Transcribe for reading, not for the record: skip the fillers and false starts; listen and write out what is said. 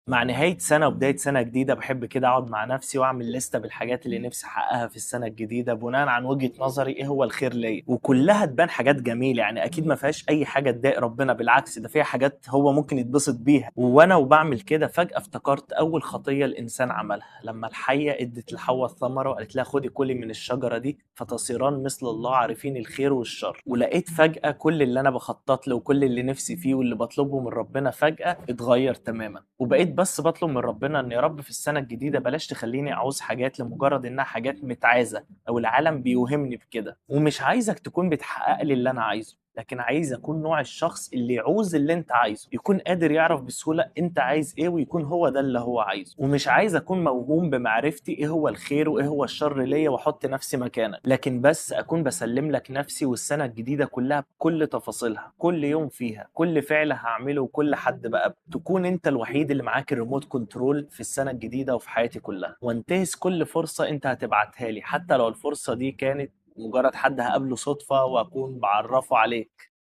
مع نهاية سنة وبداية سنة جديدة بحب كده أقعد مع نفسي وأعمل لستة بالحاجات اللي نفسي أحققها في السنة الجديدة بناء عن وجهة نظري إيه هو الخير ليا، وكلها تبان حاجات جميلة. يعني أكيد ما فيهاش أي حاجة تضايق ربنا، بالعكس ده فيها حاجات هو ممكن يتبسط بيها. وأنا وبعمل كده فجأة افتكرت أول خطية الإنسان عملها لما الحية ادت لحواء الثمرة وقالت لها خدي كلي من الشجرة دي فتصيران مثل الله عارفين الخير والشر. ولقيت فجأة كل اللي أنا بخطط له وكل اللي نفسي فيه واللي بطلبه من ربنا فجأة اتغير تماما. وبقيت بس بطلب من ربنا ان يا رب في السنة الجديدة بلاش تخليني اعوز حاجات لمجرد انها حاجات متعازة او العالم بيوهمني بكده. ومش عايزك تكون بتحقق لي اللي انا عايزه، لكن عايز اكون نوع الشخص اللي يعوز اللي انت عايزه، يكون قادر يعرف بسهولة انت عايز ايه ويكون هو ده اللي هو عايزه. ومش عايز اكون موهوم بمعرفتي ايه هو الخير وايه هو الشر ليا واحط نفسي مكانك، لكن بس اكون بسلم لك نفسي والسنة الجديدة كلها بكل تفاصيلها، كل يوم فيها، كل فعل هعمله وكل حد بقى تكون انت الوحيد اللي معاك الريموت كنترول في السنة الجديدة وفي حياتي كلها. وانتهز كل فرصة انت هتبعتها لي، حتى لو الفرصة دي كانت مجرد حد هقابله صدفة واكون بعرفه عليك.